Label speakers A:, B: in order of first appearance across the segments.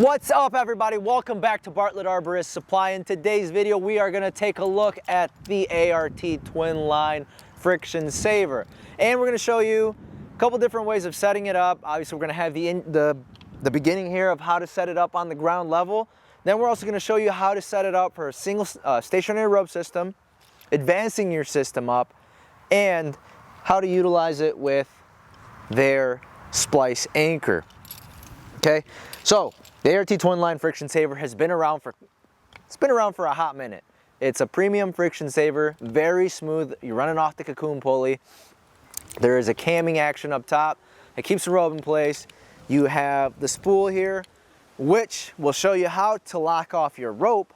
A: What's up, everybody? Welcome back to Bartlett Arborist Supply. In today's video, we are going to take a look at the A.R.T. Twinline friction saver, and we're going to show you a couple different ways of setting it up. Obviously, we're going to have the beginning here of how to set it up on the ground level. Then we're also going to show you how to set it up for a single stationary rope system, advancing your system up, and how to utilize it with their splice anchor. Okay, so the A.R.T. Twinline friction saver has been around for a hot minute. It's a premium friction saver, very smooth. You're running off the cocoon pulley. There is a camming action up top that keeps the rope in place. You have the spool here, which will show you how to lock off your rope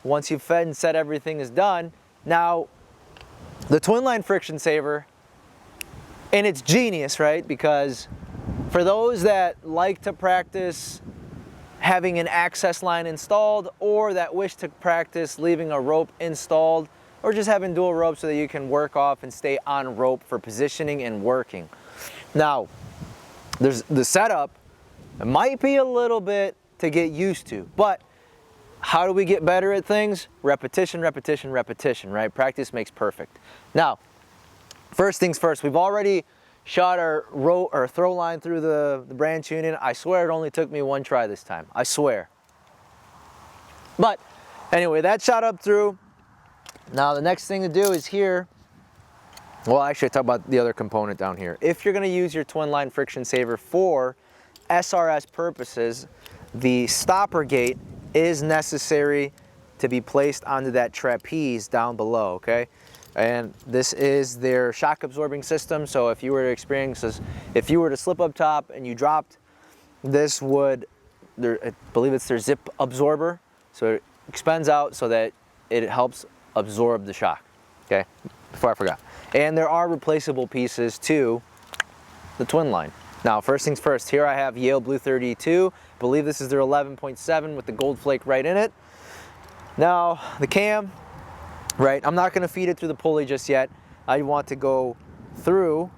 A: once you've fed and set everything is done. Now, the Twinline friction saver, and it's genius, right? Because for those that like to practice having an access line installed, or that wish to practice leaving a rope installed, or just having dual ropes so that you can work off and stay on rope for positioning and working. Now, there's the setup. It might be a little bit to get used to, but how do we get better at things? Repetition, repetition, repetition, right? Practice makes perfect. Now, first things first, we've already shot our rope or throw line through the branch unit. I swear it only took me one try this time. I swear. But anyway, that shot up through. Now the next thing to do is here. Well, actually, I talk about the other component down here. If you're going to use your Twinline friction saver for SRS purposes, the stopper gate is necessary to be placed onto that trapeze down below. Okay. And this is their shock absorbing system. So if you were to experience this, if you were to slip up top and you dropped, this would, I believe it's their zip absorber. So it expends out so that it helps absorb the shock. Okay, before I forgot. And there are replaceable pieces to the Twinline. Now, first things first, here I have Yale Blue 32. I believe this is their 11.7 with the gold flake right in it. Now, the cam, right, I'm not going to feed it through the pulley just yet. I want to go through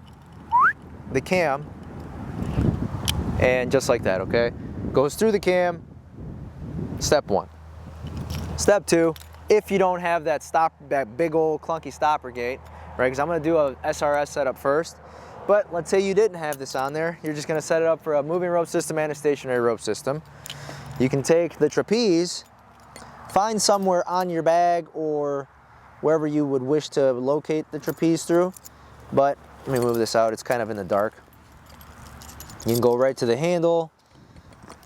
A: the cam, and just like that, okay? Goes through the cam, step one. Step two, if you don't have that big old clunky stopper gate, right, because I'm going to do a SRS setup first, but let's say you didn't have this on there, you're just going to set it up for a moving rope system and a stationary rope system. You can take the trapeze, find somewhere on your bag or wherever you would wish to locate the trapeze through, but let me move this out, it's kind of in the dark. You can go right to the handle,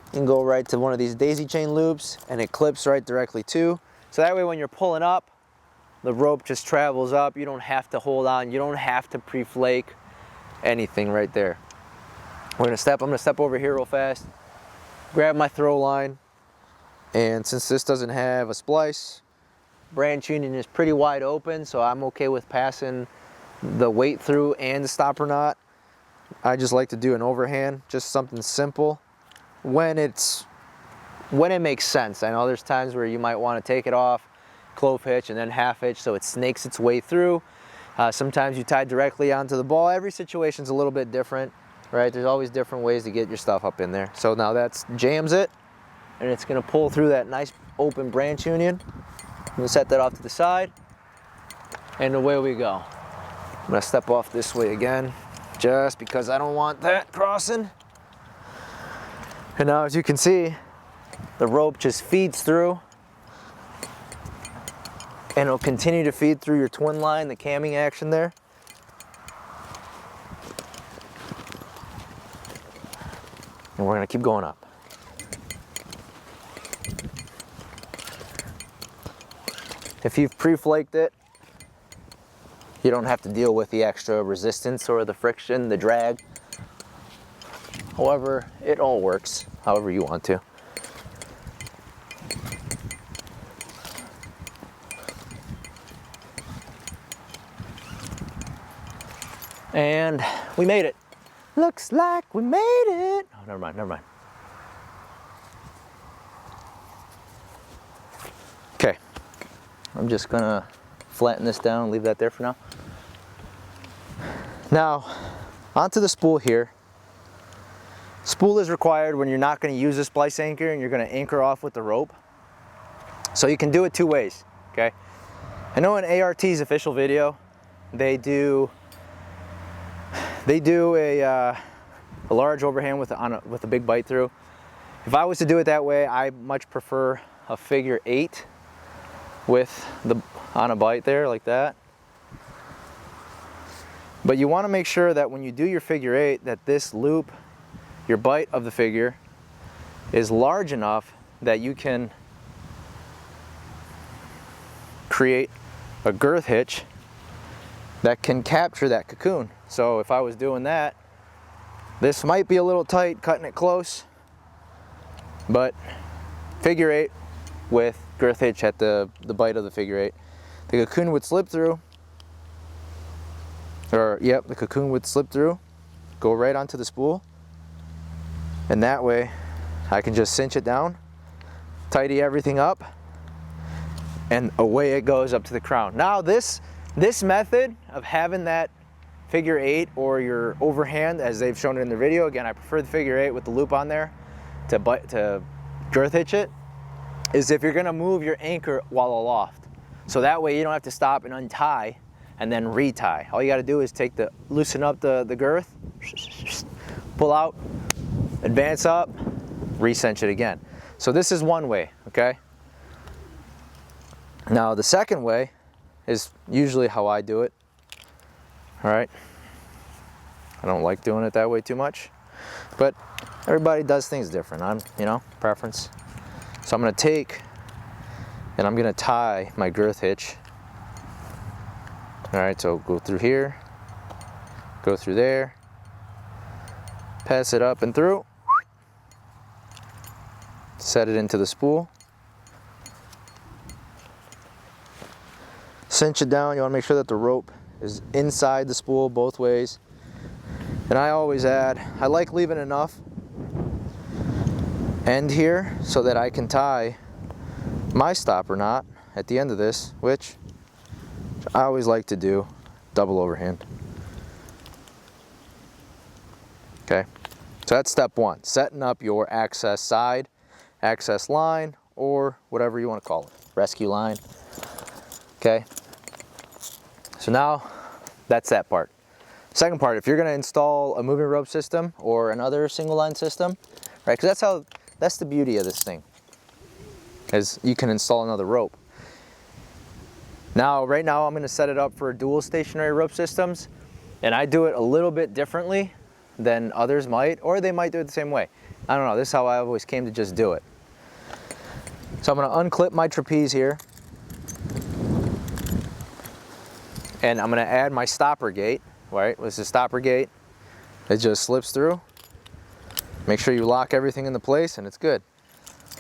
A: you can go right to one of these daisy chain loops, and it clips right directly to. So that way when you're pulling up, the rope just travels up, you don't have to hold on, you don't have to pre-flake anything right there. I'm gonna step over here real fast, grab my throw line, and since this doesn't have a splice, branch union is pretty wide open, so I'm okay with passing the weight through and the stopper knot. I just like to do an overhand, just something simple when it makes sense. I know there's times where you might want to take it off, clove hitch, and then half hitch so it snakes its way through. Sometimes you tie directly onto the ball. Every situation's a little bit different, right? There's always different ways to get your stuff up in there. So now that jams it, and it's going to pull through that nice open branch union. I'm going to set that off to the side, and away we go. I'm going to step off this way again, just because I don't want that crossing. And now, as you can see, the rope just feeds through, and it'll continue to feed through your Twinline, the camming action there. And we're going to keep going up. If you've pre-flaked it, you don't have to deal with the extra resistance or the friction, the drag. However, it all works however you want to. And we made it. Looks like we made it. Oh, never mind, never mind. Okay. I'm just gonna flatten this down and leave that there for now. Now, onto the spool here. spool is required when you're not going to use a splice anchor and you're going to anchor off with the rope. So you can do it two ways, okay? I know in A.R.T's official video, they do a large overhand with a big bite through. If I was to do it that way, I much prefer a figure 8 on a bite there like that. But you want to make sure that when you do your figure 8 that this loop, your bite of the figure, is large enough that you can create a girth hitch that can capture that cocoon. So if I was doing that, this might be a little tight, cutting it close, but figure 8 with girth hitch at the bite of the figure 8. The cocoon would slip through, the cocoon would slip through, go right onto the spool, and that way I can just cinch it down, tidy everything up, and away it goes up to the crown. Now this method of having that figure 8 or your overhand, as they've shown it in the video, again, I prefer the figure 8 with the loop on there to girth hitch it, is if you're gonna move your anchor while aloft. So that way you don't have to stop and untie and then retie. All you gotta do is loosen up the girth, pull out, advance up, re-cinch it again. So this is one way, okay? Now the second way is usually how I do it, all right? I don't like doing it that way too much, but everybody does things different. Preference. So I'm gonna take and I'm gonna tie my girth hitch. All right, so go through here, go through there, pass it up and through, set it into the spool, cinch it down. You want to make sure that the rope is inside the spool both ways. And I always I like leaving enough end here so that I can tie my stopper knot at the end of this, which I always like to do double overhand. Okay, so that's step one, setting up your access side, access line, or whatever you want to call it, rescue line. Okay, so now that's that part. Second part, if you're going to install a moving rope system or another single line system, right, because that's the beauty of this thing, is you can install another rope. Now, right now I'm going to set it up for dual stationary rope systems, and I do it a little bit differently than others might, or they might do it the same way. I don't know, this is how I always came to just do it. So I'm going to unclip my trapeze here, and I'm going to add my stopper gate, right? This is the stopper gate. It just slips through. Make sure you lock everything into place and it's good.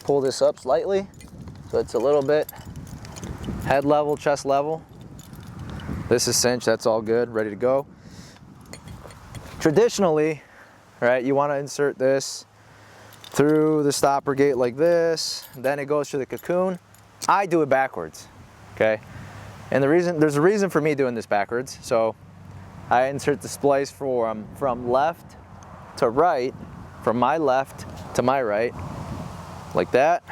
A: Pull this up slightly so it's a little bit head level, chest level. This is cinched, that's all good, ready to go. Traditionally, right, you want to insert this through the stopper gate like this, then it goes to the cocoon. I do it backwards, okay? And there's a reason for me doing this backwards. So I insert the splice from left to right, from my left to my right, like that.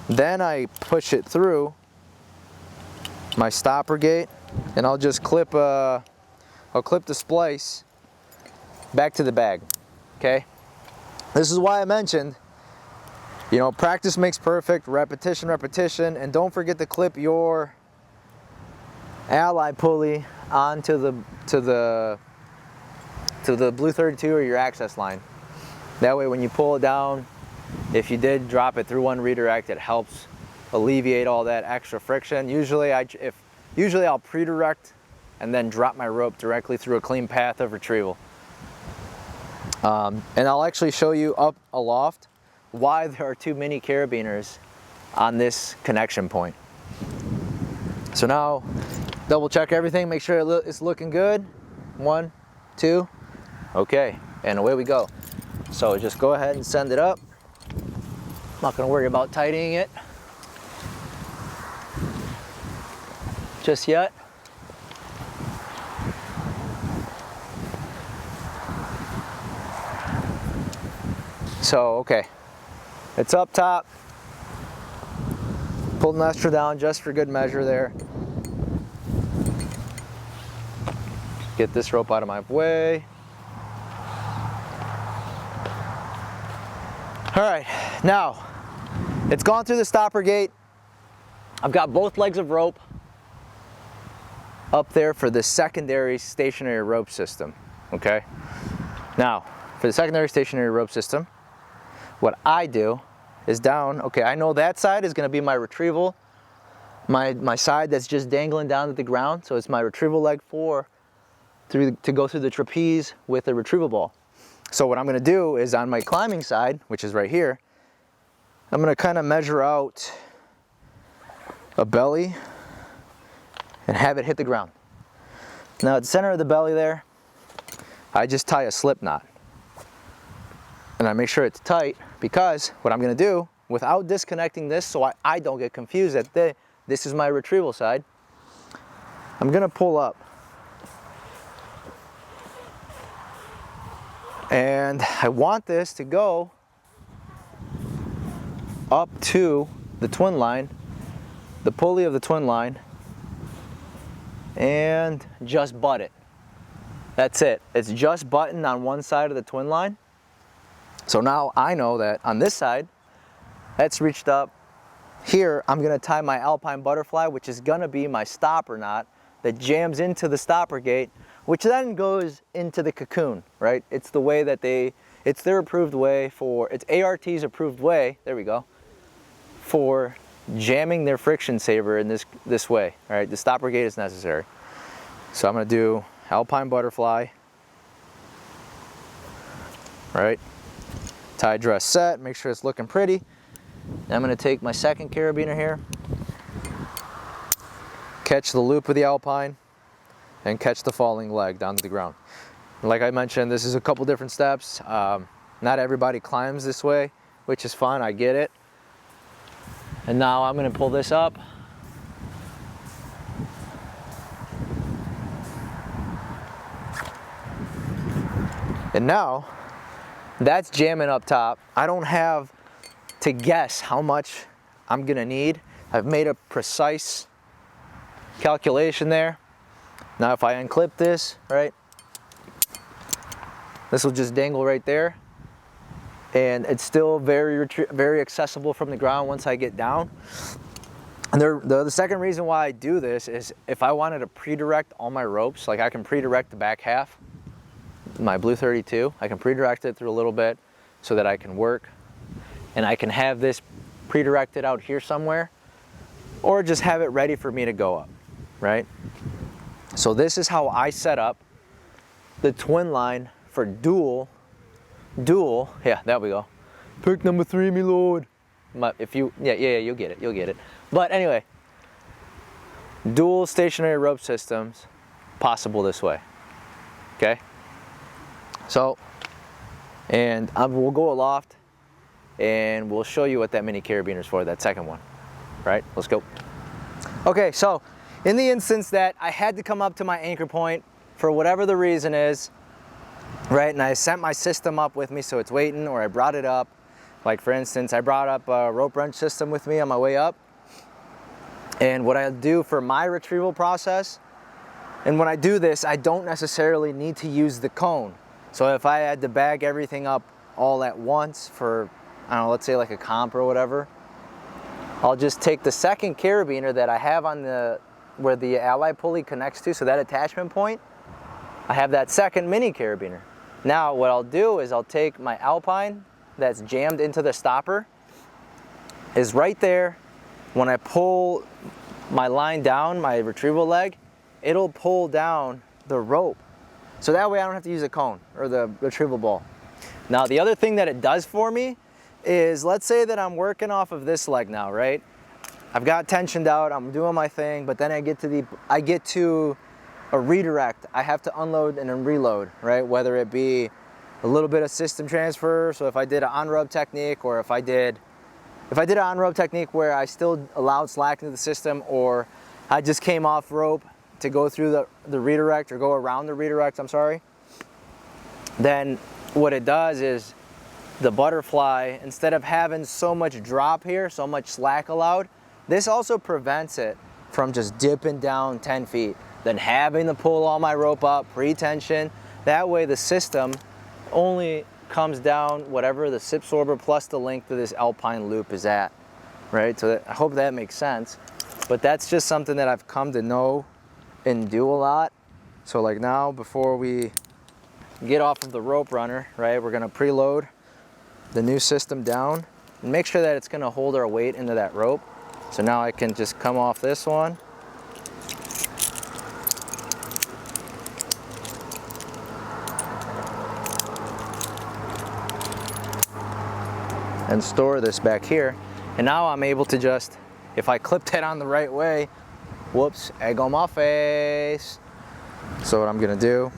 A: Then I push it through my stopper gate, and I'll just clip the splice back to the bag, okay? This is why I mentioned, practice makes perfect, repetition, and don't forget to clip your ally pulley onto the blue 32 or your access line. That way when you pull it down, if you did drop it through one redirect, it helps alleviate all that extra friction. Usually I'll pre-direct and then drop my rope directly through a clean path of retrieval. And I'll actually show you up aloft why there are two mini carabiners on this connection point. So now, double check everything, make sure it's looking good. 1, 2, okay, and away we go. So just go ahead and send it up. I'm not gonna worry about tightening it just yet. So, okay, it's up top. Pull the extra down just for good measure there. Get this rope out of my way. All right, now it's gone through the stopper gate. I've got both legs of rope up there for the secondary stationary rope system, okay? Now, for the secondary stationary rope system, what I do is down, okay, I know that side is gonna be my retrieval, my side that's just dangling down to the ground, so it's my retrieval leg to go through the trapeze with the retrieval ball. So what I'm gonna do is on my climbing side, which is right here, I'm gonna kind of measure out a belly and have it hit the ground. Now at the center of the belly there, I just tie a slip knot. And I make sure it's tight because what I'm gonna do, without disconnecting this so I don't get confused that this is my retrieval side, I'm gonna pull up. And I want this to go up to the twin line, the pulley of the twin line, and just butt it. That's it. It's just buttoned on one side of the twin line. So now I know that on this side, that's reached up. Here, I'm gonna tie my alpine butterfly, which is gonna be my stopper knot that jams into the stopper gate, which then goes into the cocoon, right? It's the way that it's their approved way it's A.R.T's approved way, there we go, for jamming their friction saver in this way, all right? The stopper gate is necessary. So I'm gonna do alpine butterfly, right? Tie dress set, make sure it's looking pretty. Now I'm gonna take my second carabiner here, catch the loop of the alpine, and catch the falling leg down to the ground. Like I mentioned, this is a couple different steps. Not everybody climbs this way, which is fine, I get it. And now I'm gonna pull this up. And now, that's jamming up top. I don't have to guess how much I'm gonna need. I've made a precise calculation there. Now if I unclip this, right, this will just dangle right there. And it's still very accessible from the ground once I get down. And the second reason why I do this is if I wanted to pre-direct all my ropes, like I can pre-direct the back half, my blue 32, I can pre-direct it through a little bit so that I can work. And I can have this pre-directed out here somewhere, or just have it ready for me to go up, right? So this is how I set up the twin line for dual, yeah, there we go. Pick number 3, me lord. If you, yeah, you'll get it. But anyway, dual stationary rope systems possible this way, okay? So, and we'll go aloft and we'll show you what that mini carabiner is for, that second one, right? Let's go. Okay, so in the instance that I had to come up to my anchor point for whatever the reason is, right, and I sent my system up with me so it's waiting, or I brought it up, like for instance, I brought up a rope wrench system with me on my way up, and what I do for my retrieval process, and when I do this, I don't necessarily need to use the cone. So if I had to bag everything up all at once for, I don't know, let's say like a comp or whatever, I'll just take the second carabiner that I have on where the ally pulley connects to, so that attachment point, I have that second mini carabiner. Now what I'll do is I'll take my alpine that's jammed into the stopper, is right there. When I pull my line down, my retrieval leg, it'll pull down the rope. So that way I don't have to use a cone or the retrieval ball. Now the other thing that it does for me is, let's say that I'm working off of this leg now, right? I've got tensioned out, I'm doing my thing, but then I get to a redirect. I have to unload and then reload, right? Whether it be a little bit of system transfer, so if I did an on-rub technique, or if I did an on-rub technique where I still allowed slack into the system, or I just came off rope to go through the redirect, or go around the redirect, I'm sorry, then what it does is the butterfly, instead of having so much drop here, so much slack allowed, this also prevents it from just dipping down 10 feet, then having to pull all my rope up, pre-tension. That way the system only comes down whatever the SIP sorber plus the length of this alpine loop is at, right? So I hope that makes sense. But that's just something that I've come to know and do a lot. So like now, before we get off of the rope runner, right, we're gonna preload the new system down and make sure that it's gonna hold our weight into that rope. So now I can just come off this one. And store this back here. And now I'm able to just, if I clip that on the right way, whoops, egg on my face. So what I'm gonna do,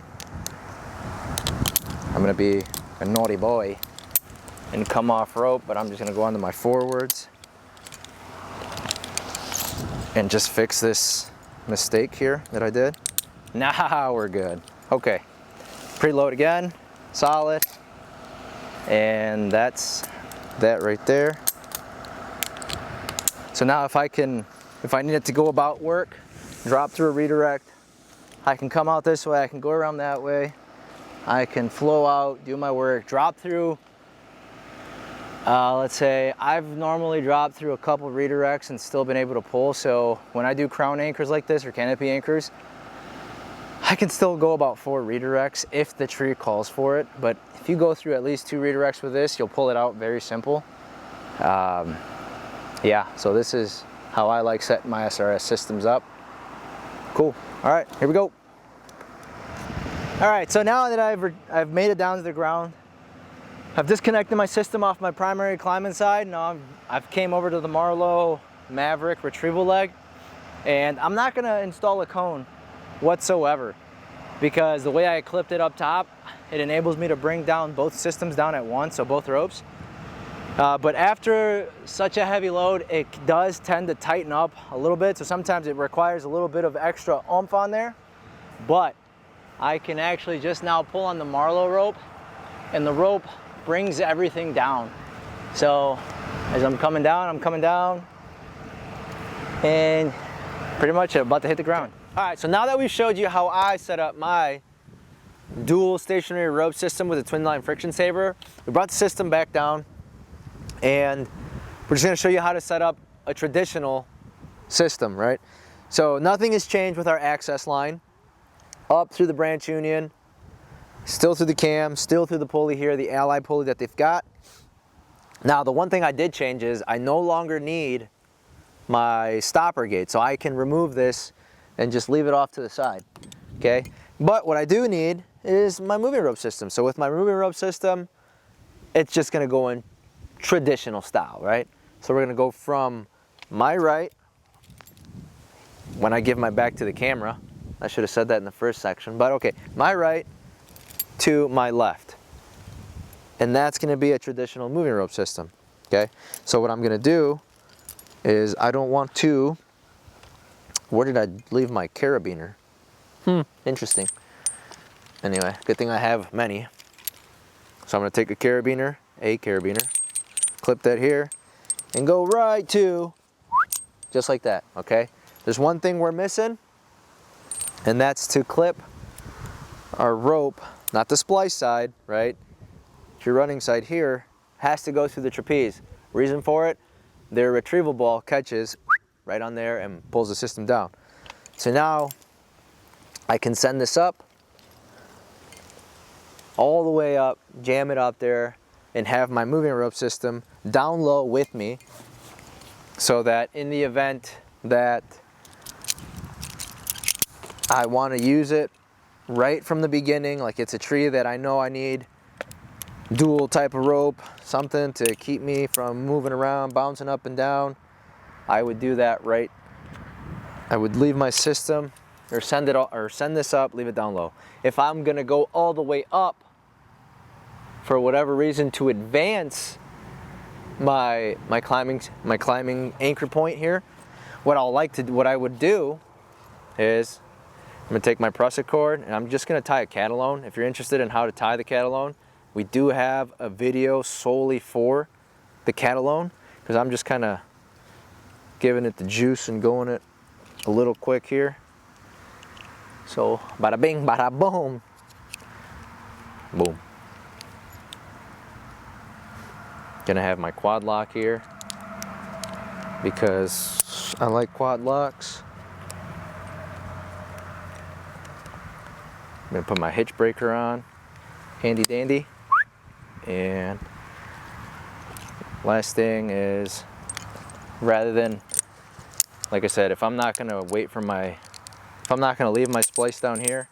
A: I'm gonna be a naughty boy and come off rope, but I'm just gonna go onto my forwards and just fix this mistake here that I did. Now we're good. Okay, preload again, solid. And that's that right there. So now if I need it to go about work, drop through a redirect, I can come out this way, I can go around that way, I can flow out, do my work, drop through, let's say I've normally dropped through a couple redirects and still been able to pull. So when I do crown anchors like this or canopy anchors, I can still go about 4 redirects if the tree calls for it. But if you go through at least 2 redirects with this, you'll pull it out very simple. Yeah, so this is how I like setting my SRS systems up. Cool. All right, here we go. All right, so now that I've made it down to the ground, I've disconnected my system off my primary climbing side. Now I've came over to the Marlowe Maverick retrieval leg, and I'm not gonna install a cone whatsoever because the way I clipped it up top, it enables me to bring down both systems down at once, so both ropes. But after such a heavy load, it does tend to tighten up a little bit, so sometimes it requires a little bit of extra oomph on there. But I can actually just now pull on the Marlowe rope, and the rope brings everything down. So as I'm coming down, and pretty much about to hit the ground. All right, so now that we've showed you how I set up my dual stationary rope system with a Twinline friction saver, we brought the system back down, and we're just gonna show you how to set up a traditional system, right? So nothing has changed with our access line. Up through the branch union, still through the cam, still through the pulley here, the Ally pulley that they've got. Now the one thing I did change is I no longer need my stopper gate, so I can remove this and just leave it off to the side, okay? But what I do need is my moving rope system. So with my moving rope system, it's just gonna go in traditional style, right? So we're gonna go from my right, when I give my back to the camera, I should have said that in the first section, but okay, my right to my left. And that's gonna be a traditional moving rope system, okay? So what I'm gonna do is I don't want to, where did I leave my carabiner? Interesting. Anyway, good thing I have many. So I'm gonna take a carabiner, clip that here, and go right to, just like that, okay? There's one thing we're missing, and that's to clip our rope, not the splice side, right? Your running side here has to go through the trapeze. Reason for it, their retrieval ball catches right on there and pulls the system down. So now I can send this up, all the way up, jam it up there, and have my moving rope system down low with me, so that in the event that I want to use it right from the beginning, like it's a tree that I know I need dual type of rope, something to keep me from moving around, bouncing up and down, I would do that right. I would leave my system or send this up, leave it down low. If I'm gonna go all the way up for whatever reason to advance my climbing anchor point here, what I would do is I'm gonna take my prusik cord and I'm just gonna tie a catalone. If you're interested in how to tie the catalone, we do have a video solely for the Catalone, because I'm just kind of giving it the juice and going it a little quick here. So bada bing, bada boom. Boom. Gonna have my quad lock here because I like quad locks. I'm gonna put my hitch breaker on, handy dandy. And last thing is, rather than, like I said, if I'm not gonna wait for my, if I'm not gonna leave my splice down here,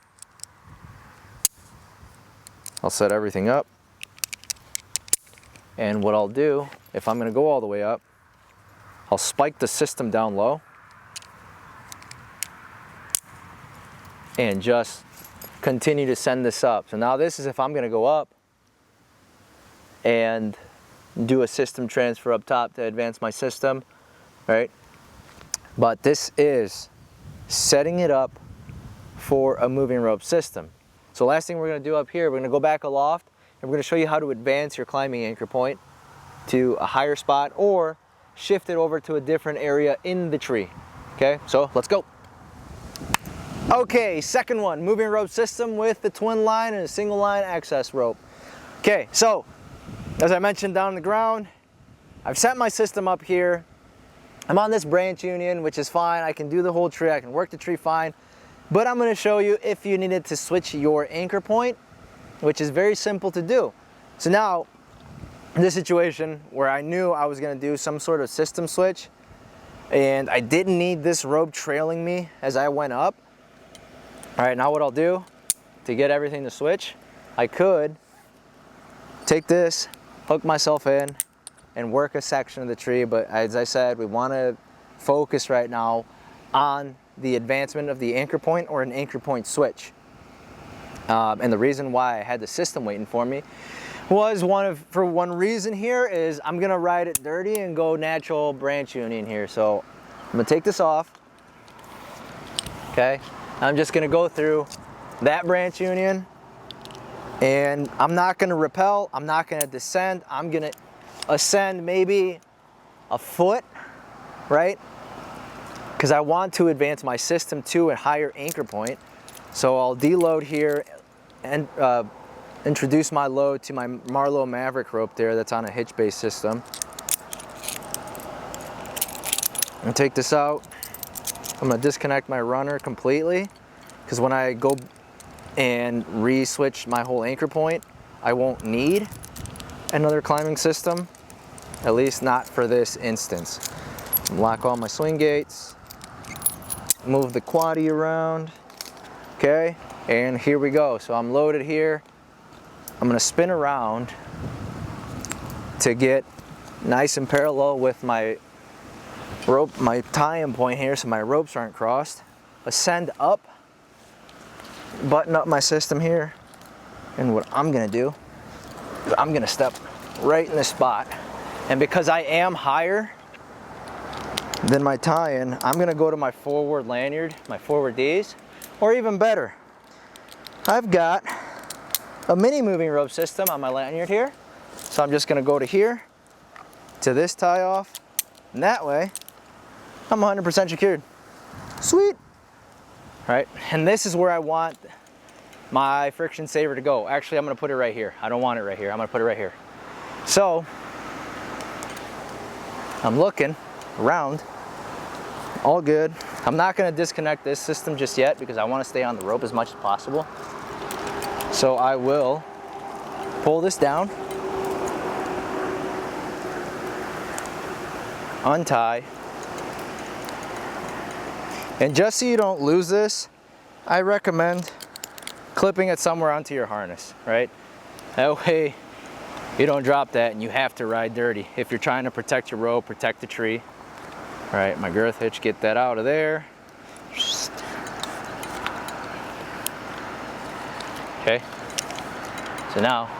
A: I'll set everything up. And what I'll do, if I'm gonna go all the way up, I'll spike the system down low and just continue to send this up. So now this is if I'm gonna go up and do a system transfer up top to advance my system, right? But this is setting it up for a moving rope system. So last thing we're gonna do up here, we're gonna go back aloft and we're gonna show you how to advance your climbing anchor point to a higher spot or shift it over to a different area in the tree. Okay, so let's go. Okay, second one, moving rope system with the twin line and a single line access rope. Okay, so as I mentioned down on the ground, I've set my system up here. I'm on this branch union, which is fine. I can do the whole tree, I can work the tree fine, but I'm gonna show you if you needed to switch your anchor point, which is very simple to do. So now, in this situation where I knew I was gonna do some sort of system switch and I didn't need this rope trailing me as I went up. All right, now what I'll do to get everything to switch, I could take this, hook myself in and work a section of the tree, but as I said, we wanna focus right now on the advancement of the anchor point or an anchor point switch. And the reason why I had the system waiting for me was for one reason here is I'm gonna ride it dirty and go natural branch union here. So I'm gonna take this off, okay? I'm just gonna go through that branch union and I'm not gonna rappel, I'm not gonna descend, I'm gonna ascend maybe a foot, right? Because I want to advance my system to a higher anchor point. So I'll deload here and introduce my load to my Marlowe Maverick rope there that's on a hitch-based system. And take this out. I'm gonna disconnect my runner completely because when I go and re-switch my whole anchor point, I won't need another climbing system, at least not for this instance. Lock all my swing gates, move the quaddy around, okay? And here we go. So I'm loaded here. I'm gonna spin around to get nice and parallel with my rope, my tie-in point here, so my ropes aren't crossed. Ascend up, button up my system here. And what I'm gonna do is I'm gonna step right in this spot. And because I am higher than my tie-in, I'm gonna go to my forward lanyard, my forward D's, or even better, I've got a mini moving rope system on my lanyard here. So I'm just gonna go to here, to this tie off, and that way, I'm 100% secured. Sweet. All right, and this is where I want my friction saver to go. Actually, I'm gonna put it right here. I don't want it right here, I'm gonna put it right here. So, I'm looking around, all good. I'm not gonna disconnect this system just yet because I wanna stay on the rope as much as possible. So I will pull this down, untie, and just so you don't lose this, I recommend clipping it somewhere onto your harness, right? That way you don't drop that and you have to ride dirty. If you're trying to protect your rope, protect the tree. All right, my girth hitch, get that out of there. Okay, so now,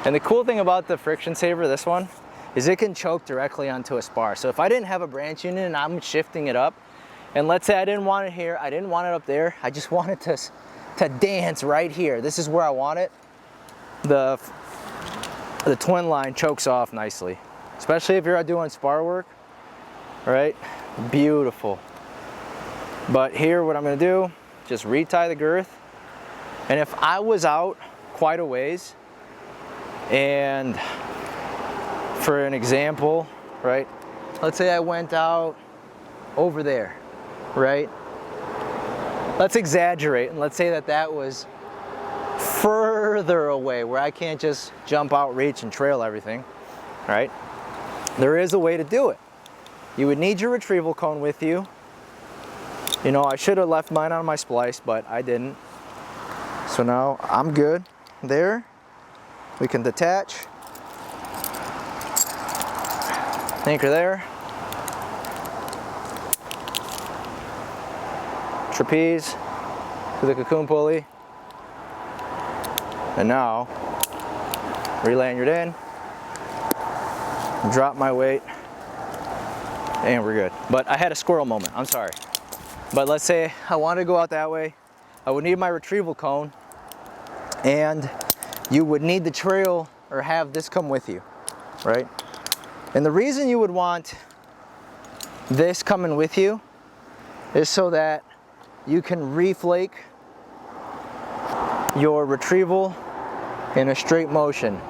A: and the cool thing about the friction saver, this one, is it can choke directly onto a spar. So if I didn't have a branch union and I'm shifting it up, and let's say I didn't want it here, I didn't want it up there, I just wanted to dance right here. This is where I want it. The the twin line chokes off nicely, especially if you're doing spar work, right? Beautiful. But here, what I'm gonna do, just retie the girth. And if I was out quite a ways, and for an example, right? Let's say I went out over there, right? Let's exaggerate and let's say that that was further away where I can't just jump out, reach, and trail everything, right? There is a way to do it. You would need your retrieval cone with you. You know, I should have left mine on my splice, but I didn't. So now I'm good there. We can detach. Anchor there. Trapeze to the cocoon pulley. And now, re-lanyard in. Drop my weight. And we're good. But I had a squirrel moment, I'm sorry. But let's say I wanted to go out that way. I would need my retrieval cone, and you would need the trail or have this come with you, right? And the reason you would want this coming with you is so that you can reflake your retrieval in a straight motion.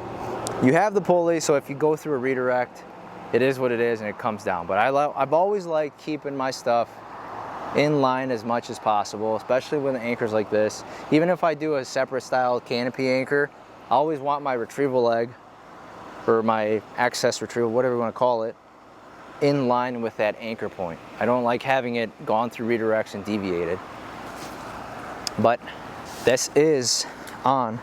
A: You have the pulley, so if you go through a redirect, it is what it is and it comes down. But I've always liked keeping my stuff in line as much as possible, especially with anchors like this. Even if I do a separate style canopy anchor, I always want my retrieval leg or my access retrieval, whatever you want to call it, in line with that anchor point. I don't like having it gone through redirects and deviated. But this is on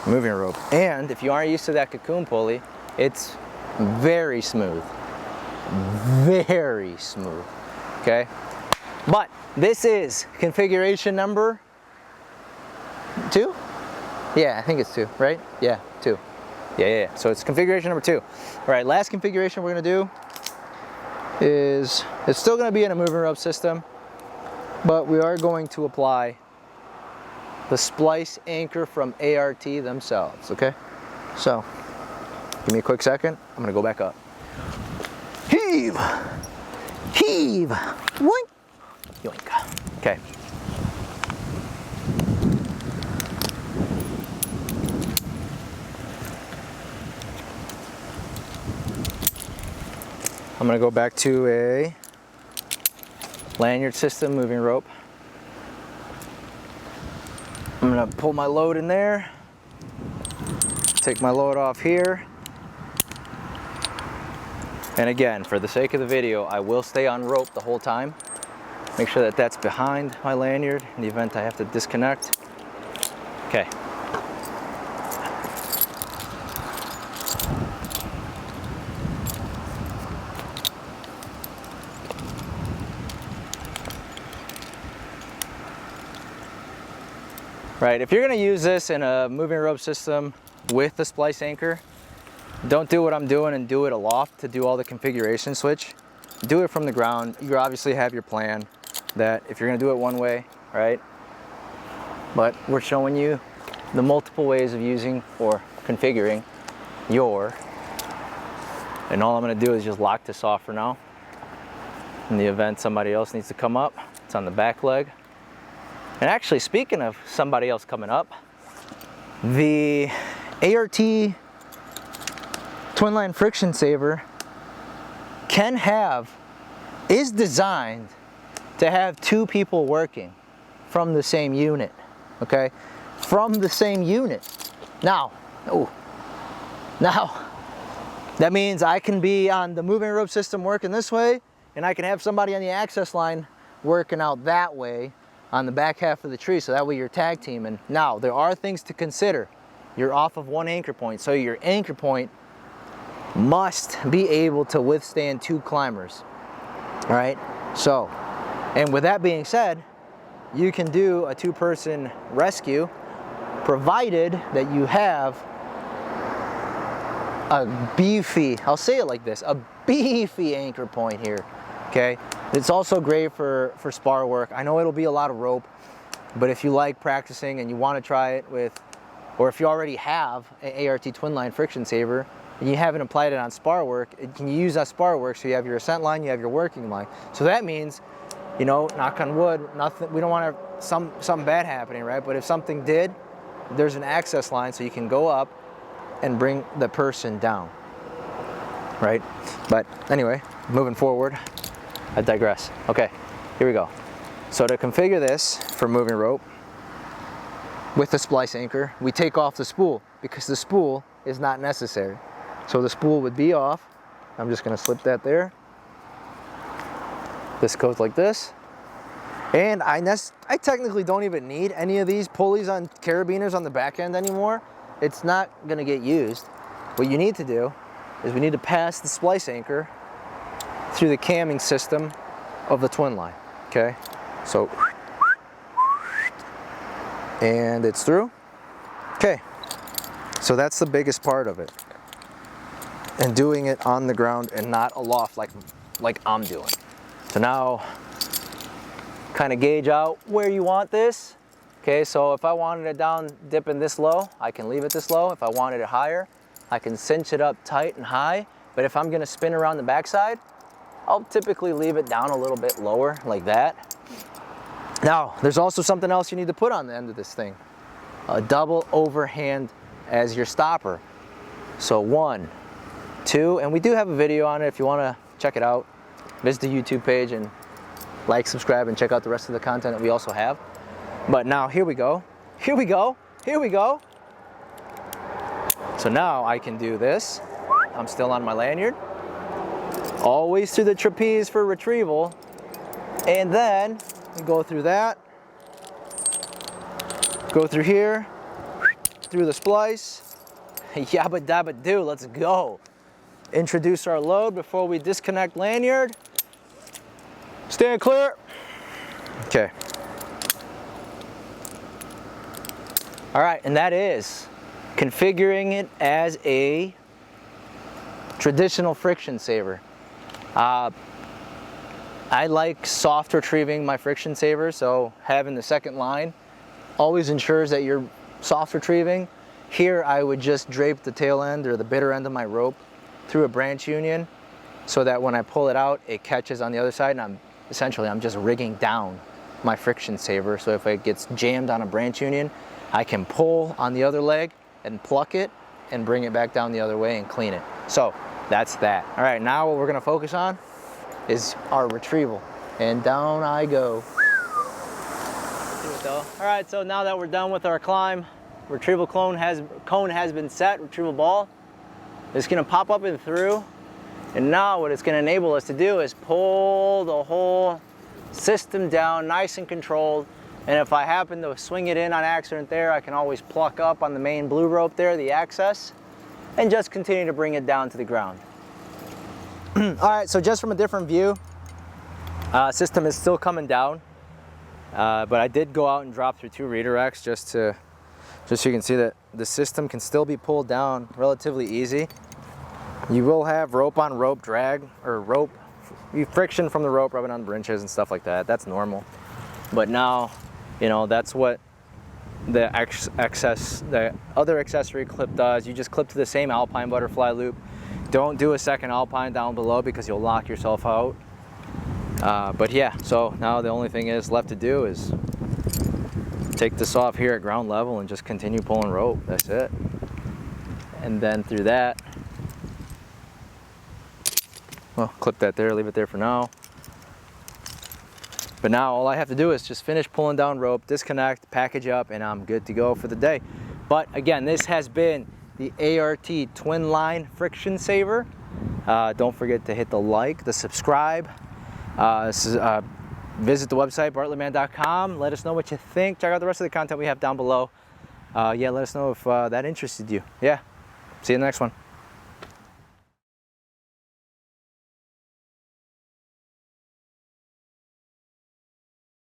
A: moving rope. And if you aren't used to that cocoon pulley, it's very smooth. Very smooth. Okay? But this is configuration number 2? Yeah, I think it's 2, right? Yeah, 2. Yeah. So it's configuration number 2. All right, last configuration we're gonna do is, it's still gonna be in a moving rope system, but we are going to apply the splice anchor from A.R.T themselves, okay? So, give me a quick second. I'm gonna go back up. Heave! Heave! Yoink! Yoink. Okay. I'm gonna go back to a lanyard system moving rope. I'm gonna pull my load in there, take my load off here, and again, for the sake of the video, I will stay on rope the whole time. Make sure that that's behind my lanyard in the event I have to disconnect. Okay. Right, if you're gonna use this in a moving rope system with the splice anchor, don't do what I'm doing and do it aloft to do all the configuration switch. Do it from the ground. You obviously have your plan that if you're gonna do it one way, right? But we're showing you the multiple ways of using or configuring your, and all I'm gonna do is just lock this off for now. In the event somebody else needs to come up, it's on the back leg. And actually, speaking of somebody else coming up, the A.R.T Twinline friction saver is designed to have 2 people working from the same unit, okay? From the same unit. Now, that means I can be on the moving rope system working this way, and I can have somebody on the access line working out that way on the back half of the tree, so that way you're tag teaming. Now, there are things to consider. You're off of one anchor point, so your anchor point must be able to withstand 2 climbers, all right? So, and with that being said, you can do a 2-person rescue, provided that you have a beefy, I'll say it like this, a beefy anchor point here, okay? It's also great for spar work. I know it'll be a lot of rope, but if you like practicing and you want to try it with or if you already have an ART Twinline friction saver and you haven't applied it on spar work, can you use that spar work so you have your ascent line, you have your working line. So that means, you know, knock on wood, nothing, we don't want something bad happening, right? But if something did, there's an access line so you can go up and bring the person down, right? But anyway, moving forward, I digress. Okay, here we go. So to configure this for moving rope with the splice anchor, we take off the spool because the spool is not necessary. So the spool would be off. I'm just gonna slip that there. This goes like this. And I technically don't even need any of these pulleys on carabiners on the back end anymore. It's not gonna get used. What you need to do is we need to pass the splice anchor through the camming system of the Twinline, okay? So, and it's through. Okay, so that's the biggest part of it. And doing it on the ground and not aloft like I'm doing. So now, kind of gauge out where you want this. Okay, so if I wanted it down dipping this low, I can leave it this low. If I wanted it higher, I can cinch it up tight and high. But if I'm gonna spin around the backside, I'll typically leave it down a little bit lower like that. Now, there's also something else you need to put on the end of this thing. A double overhand as your stopper. So 1, 2, and we do have a video on it if you wanna check it out. Visit the YouTube page and like, subscribe, and check out the rest of the content that we also have. But now, here we go. Here we go, here we go. So now I can do this. I'm still on my lanyard. Always through the trapeze for retrieval. And then we go through that. Go through here, through the splice. Yabba dabba do, let's go. Introduce our load before we disconnect lanyard. Stand clear. Okay. All right, and that is configuring it as a traditional friction saver. I like soft retrieving my friction saver, so having the second line always ensures that you're soft retrieving. Here I would just drape the tail end or the bitter end of my rope through a branch union so that when I pull it out, it catches on the other side, and I'm just rigging down my friction saver. So if it gets jammed on a branch union, I can pull on the other leg and pluck it and bring it back down the other way and clean it. So that's that. All right, now what we're gonna focus on is our retrieval. And down I go. All right, so now that we're done with our climb, retrieval cone has been set, retrieval ball. It's gonna pop up and through. And now what it's gonna enable us to do is pull the whole system down nice and controlled. And if I happen to swing it in on accident there, I can always pluck up on the main blue rope there, the access, and just continue to bring it down to the ground. All right, so just from a different view, system is still coming down, but I did go out and drop through 2 redirects just so you can see that the system can still be pulled down relatively easy. You will have rope on rope drag, or friction from the rope rubbing on the branches and stuff like that. That's normal. But now, you know, that's what the other accessory clip does. You just clip to the same alpine butterfly loop. Don't do a second alpine down below because you'll lock yourself out. But yeah, so now the only thing is left to do is take this off here at ground level and just continue pulling rope. That's it. And then through that, well, clip that there, leave it there for now. But now all I have to do is just finish pulling down rope, disconnect, package up, and I'm good to go for the day. But again, this has been the ART Twinline friction saver. Don't forget to hit the like, the subscribe. Visit the website, bartlettman.com. Let us know what you think. Check out the rest of the content we have down below. Yeah, let us know if that interested you. Yeah, see you in the next one.